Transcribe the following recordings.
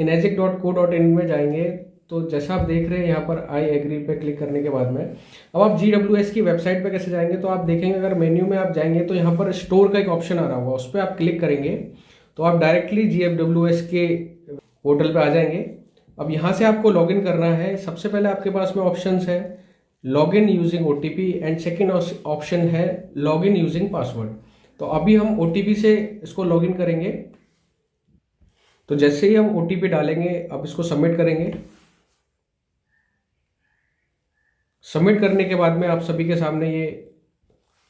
enagic.co.in में जाएंगे तो जैसा आप देख रहे हैं यहाँ पर आई एग्री पे क्लिक करने के बाद में अब आप GWS की वेबसाइट पे कैसे जाएंगे, तो आप देखेंगे अगर मेन्यू में आप जाएंगे तो यहाँ पर स्टोर का एक ऑप्शन आ रहा होगा, उस पर आप क्लिक करेंगे तो आप डायरेक्टली GWS के पोर्टल पे आ जाएंगे। अब यहाँ से आपको लॉगिन करना है। सबसे पहले आपके पास में ऑप्शंस है login using OTP and second option है लॉगिन यूजिंग पासवर्ड। तो अभी हम OTP से इसको लॉगिन करेंगे। तो जैसे ही हम OTP डालेंगे अब इसको सबमिट करेंगे। सबमिट करने के बाद में आप सभी के सामने ये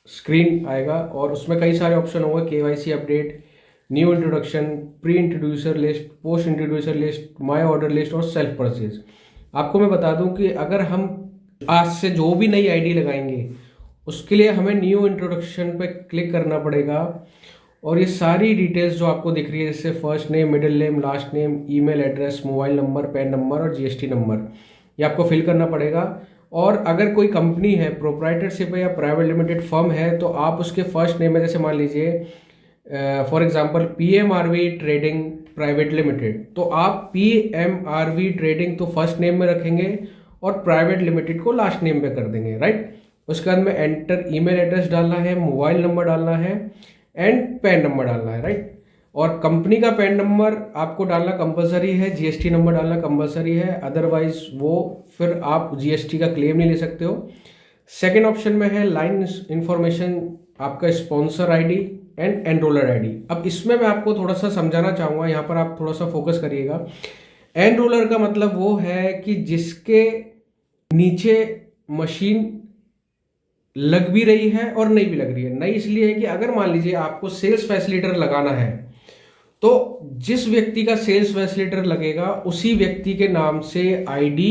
स्क्रीन आएगा और उसमें कई सारे ऑप्शन होंगे, KYC update, new introduction, pre introducer list, post introducer list, my order list और सेल्फ परचेज। आपको मैं बता दूं कि अगर हम आज से जो भी नई आईडी लगाएंगे उसके लिए हमें न्यू इंट्रोडक्शन पे क्लिक करना पड़ेगा और ये सारी डिटेल्स जो आपको दिख रही है जैसे first name, middle name, last name, email address, mobile number, pan number और GST नंबर, ये आपको फिल करना पड़ेगा। और अगर कोई कंपनी है, प्रोप्राइटरशिप है या प्राइवेट लिमिटेड फर्म है, तो आप उसके फर्स्ट नेम में जैसे मान लीजिए for example PMRV trading private limited, तो आप PMRV ट्रेडिंग तो फर्स्ट नेम में रखेंगे और प्राइवेट लिमिटेड को लास्ट नेम पे कर देंगे, राइट। उसके बाद में एंटर ईमेल एड्रेस डालना है, मोबाइल नंबर डालना है एंड पैन नंबर डालना है, राइट। और कंपनी का पैन नंबर आपको डालना कंपलसरी है, GST नंबर डालना कंपलसरी है, अदरवाइज वो फिर आप GST का क्लेम नहीं ले सकते हो। सेकेंड ऑप्शन में है लाइन इंफॉर्मेशन, आपका स्पॉन्सर ID एंड एनरोलर ID। अब इसमें मैं आपको थोड़ा सा समझाना चाहूँगा, यहाँ पर आप थोड़ा सा फोकस करिएगा। एनरोलर का मतलब वो है कि जिसके नीचे मशीन लग भी रही है और नहीं भी लग रही है। नहीं इसलिए है कि अगर मान लीजिए आपको सेल्स फैसिलिटेटर लगाना है तो जिस व्यक्ति का सेल्स फैसिलिटेटर लगेगा उसी व्यक्ति के नाम से ID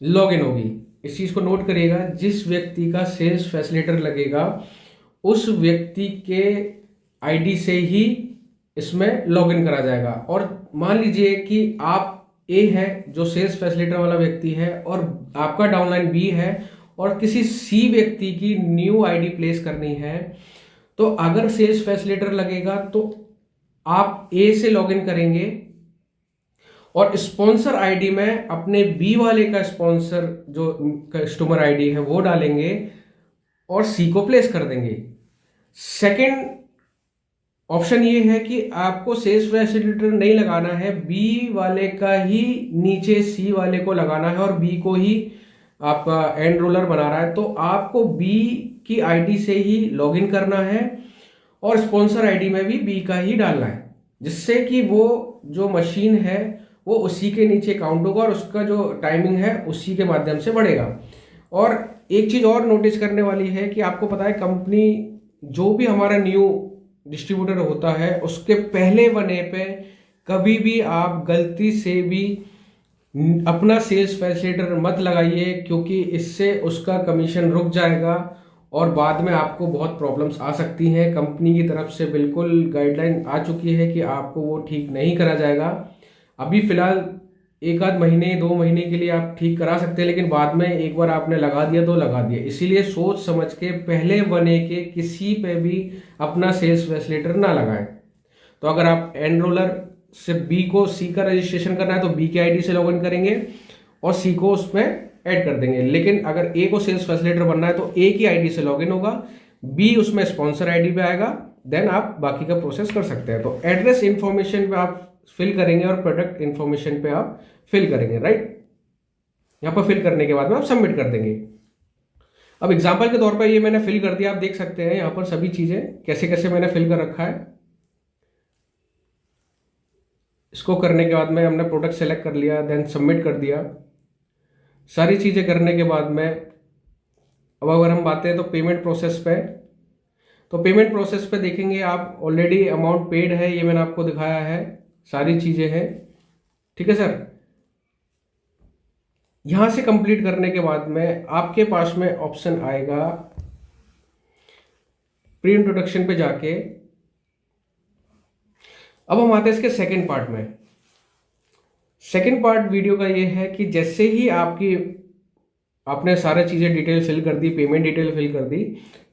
लॉगिन होगी। इस चीज को नोट करिएगा, जिस व्यक्ति का सेल्स फैसिलिटेटर लगेगा उस व्यक्ति के ID से ही इसमें लॉगिन करा जाएगा। और मान लीजिए कि आप A है जो सेल्स फैसिलिटेटर वाला व्यक्ति है और आपका डाउनलाइन B है और किसी C व्यक्ति की न्यू ID प्लेस करनी है, तो अगर सेल्स फैसिलिटेटर लगेगा तो आप A से लॉगिन करेंगे और स्पॉन्सर ID में अपने B वाले का स्पॉन्सर जो कस्टमर ID है वो डालेंगे और C को प्लेस कर देंगे। सेकंड ऑप्शन ये है कि आपको सेल्स फैसिलिटेटर नहीं लगाना है, B वाले का ही नीचे C वाले को लगाना है और B को ही आपका एनरोलर बना रहा है, तो आपको B की ID से ही लॉगिन करना है और स्पॉन्सर ID में भी B का ही डालना है, जिससे कि वो जो मशीन है वो उसी के नीचे काउंट होगा और उसका जो टाइमिंग है उसी के माध्यम से बढ़ेगा। और एक चीज और नोटिस करने वाली है कि आपको पता है कंपनी जो भी हमारा न्यू डिस्ट्रीब्यूटर होता है उसके पहले बने पे कभी भी आप गलती से भी अपना सेल्स फैसिलिटेटर मत लगाइए, क्योंकि इससे उसका कमीशन रुक जाएगा और बाद में आपको बहुत प्रॉब्लम्स आ सकती हैं। कंपनी की तरफ से बिल्कुल गाइडलाइन आ चुकी है कि आपको वो ठीक नहीं करा जाएगा। अभी फिलहाल एक आध महीने 2 महीने के लिए आप ठीक करा सकते हैं, लेकिन बाद में एक बार आपने लगा दिया तो लगा दिया। इसीलिए सोच समझ के पहले बने के किसी पे भी अपना सेल्स फैसिलिटेटर ना लगाएं। तो अगर आप एनरोलर से B को C का रजिस्ट्रेशन करना है तो B की ID से लॉगिन करेंगे और C को उसमें ऐड कर देंगे। लेकिन अगर A को सेल्स फैसिलिटेटर बनना है तो A की ID से लॉगिन होगा, B उसमें स्पॉन्सर ID पे आएगा, देन आप बाकी का प्रोसेस कर सकते हैं। तो एड्रेस इंफॉर्मेशन पे आप फिल करेंगे और प्रोडक्ट इंफॉर्मेशन पे आप फिल करेंगे, राइट। यहाँ पर फिल करने के बाद में आप सबमिट कर देंगे। अब एग्जाम्पल के तौर पर ये मैंने फिल कर दिया, आप देख सकते हैं यहाँ पर सभी चीजें कैसे कैसे मैंने फिल कर रखा है। इसको करने के बाद में हमने प्रोडक्ट सेलेक्ट कर लिया, देन सबमिट कर दिया। सारी चीजें करने के बाद में अब अगर हम बात करें तो पेमेंट प्रोसेस पे, तो पेमेंट प्रोसेस पे देखेंगे आप ऑलरेडी अमाउंट पेड है, ये मैंने आपको दिखाया है, सारी चीजें हैं, ठीक है सर। यहां से कंप्लीट करने के बाद में आपके पास में ऑप्शन आएगा प्री इंट्रोडक्शन पे जाके। अब हम आते हैं इसके सेकंड पार्ट में। सेकंड पार्ट वीडियो का ये है कि जैसे ही आपकी आपने सारी चीज़ें डिटेल फिल कर दी, पेमेंट डिटेल फिल कर दी,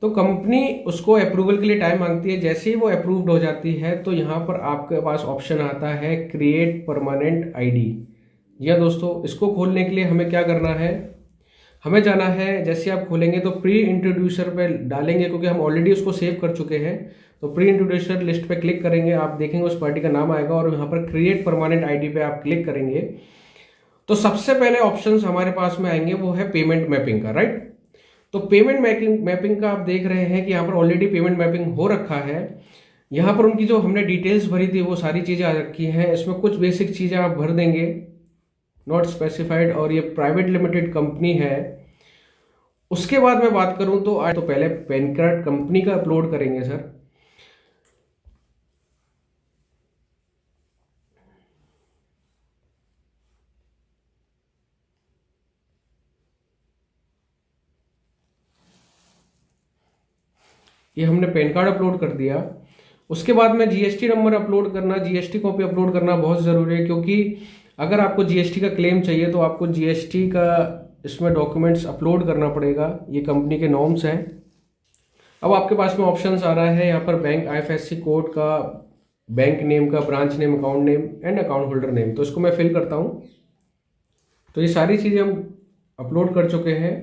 तो कंपनी उसको अप्रूवल के लिए टाइम मांगती है। जैसे ही वो अप्रूव्ड हो जाती है तो यहाँ पर आपके पास ऑप्शन आता है क्रिएट परमानेंट आईडी। जी हाँ दोस्तों, इसको खोलने के लिए हमें क्या करना है, हमें जाना है, जैसे आप खोलेंगे तो प्री इंट्रोड्यूसर पे डालेंगे, क्योंकि हम ऑलरेडी उसको सेव कर चुके हैं। तो प्री इंट्रोड्यूसर लिस्ट पे क्लिक करेंगे, आप देखेंगे उस पार्टी का नाम आएगा और यहाँ पर क्रिएट परमानेंट आईडी पे आप क्लिक करेंगे तो सबसे पहले ऑप्शंस हमारे पास में आएंगे वो है पेमेंट मैपिंग का, राइट। तो पेमेंट मैपिंग का आप देख रहे हैं कि यहाँ पर ऑलरेडी पेमेंट मैपिंग हो रखा है। यहाँ पर उनकी जो हमने डिटेल्स भरी थी वो सारी चीज़ें आ रखी हैं। इसमें कुछ बेसिक चीज़ें आप भर देंगे, नॉट स्पेसिफाइड, और ये प्राइवेट लिमिटेड कंपनी है। उसके बाद मैं बात करूं तो आज तो पहले पैन कार्ड कंपनी का अपलोड करेंगे सर। ये हमने पैन कार्ड अपलोड कर दिया। उसके बाद में जीएसटी नंबर अपलोड करना, जीएसटी कॉपी अपलोड करना बहुत ज़रूरी है, क्योंकि अगर आपको जीएसटी का क्लेम चाहिए तो आपको जीएसटी का इसमें डॉक्यूमेंट्स अपलोड करना पड़ेगा। ये कंपनी के नॉर्म्स हैं। अब आपके पास में ऑप्शंस आ रहा है यहाँ पर बैंक आईएफएससी कोड का, बैंक नेम का, branch name, account name and account holder name. तो इसको मैं फिल करता हूँ। तो ये सारी चीज़ें हम अपलोड कर चुके हैं,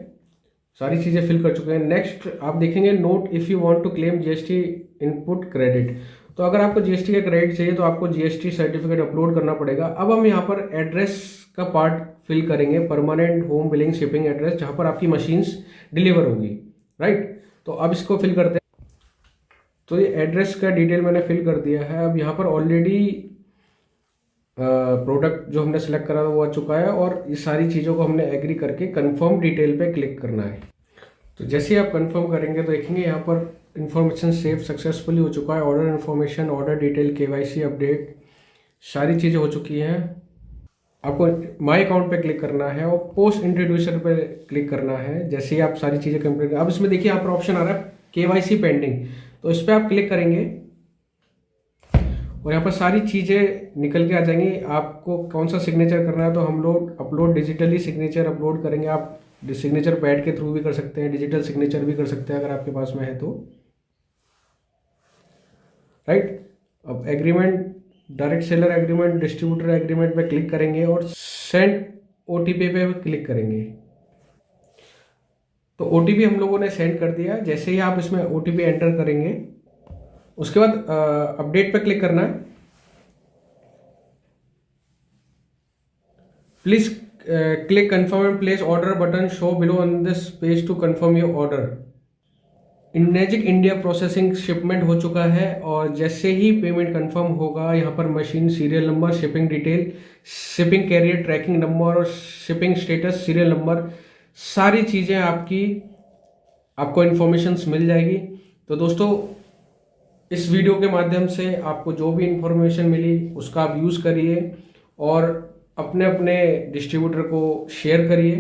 सारी चीज़ें फिल कर चुके हैं। नेक्स्ट आप देखेंगे note if you want to claim GST input credit. तो अगर आपको जीएसटी का क्रेडिट चाहिए तो आपको जीएसटी सर्टिफिकेट अपलोड करना पड़ेगा। अब हम यहाँ पर एड्रेस का पार्ट फिल करेंगे, permanent home billing shipping address, जहाँ पर आपकी मशीन्स डिलीवर होगी, राइट। तो अब इसको फिल करते हैं। तो ये एड्रेस का डिटेल मैंने फिल कर दिया है। अब यहाँ पर ऑलरेडी प्रोडक्ट जो हमने सेलेक्ट करा था वो आ चुका है, और ये सारी चीज़ों को हमने एग्री करके कंफर्म डिटेल पे क्लिक करना है। तो जैसे ही आप कंफर्म करेंगे तो देखेंगे यहाँ पर इंफॉर्मेशन सेव सक्सेसफुली हो चुका है। Order information, order detail, KYC update, सारी चीज़ें हो चुकी हैं। आपको माई अकाउंट पे क्लिक करना है और पोस्ट इंट्रोड्यूसर पे क्लिक करना है। जैसे ही आप सारी चीज़ें कंप्लीट, अब इसमें देखिए यहाँ पर ऑप्शन आ रहा है केवाईसी पेंडिंग। तो इस पर आप क्लिक करेंगे और यहाँ पर सारी चीज़ें निकल के आ जाएंगी। आपको कौन सा सिग्नेचर करना है तो हम लोग अपलोड डिजिटली सिग्नेचर अपलोड करेंगे। आप सिग्नेचर पैड के थ्रू भी कर सकते हैं, डिजिटल सिग्नेचर भी कर सकते हैं अगर आपके पास में है तो, राइट। अब agreement, direct seller agreement, distributor agreement पे क्लिक करेंगे और सेंड ओटीपी पे क्लिक करेंगे। तो ओटीपी हम लोगों ने सेंड कर दिया। जैसे ही आप इसमें ओटीपी एंटर करेंगे उसके बाद अपडेट पे क्लिक करना है। Please click confirm and place order button show below on this page to confirm your order. Magic India processing shipment हो चुका है, और जैसे ही पेमेंट कंफर्म होगा यहाँ पर machine serial number, shipping detail, shipping carrier tracking number और shipping status serial number, सारी चीज़ें आपको इन्फॉर्मेशंस मिल जाएगी। तो दोस्तों इस वीडियो के माध्यम से आपको जो भी इंफॉर्मेशन मिली उसका आप यूज़ करिए और अपने अपने डिस्ट्रीब्यूटर को शेयर करिए।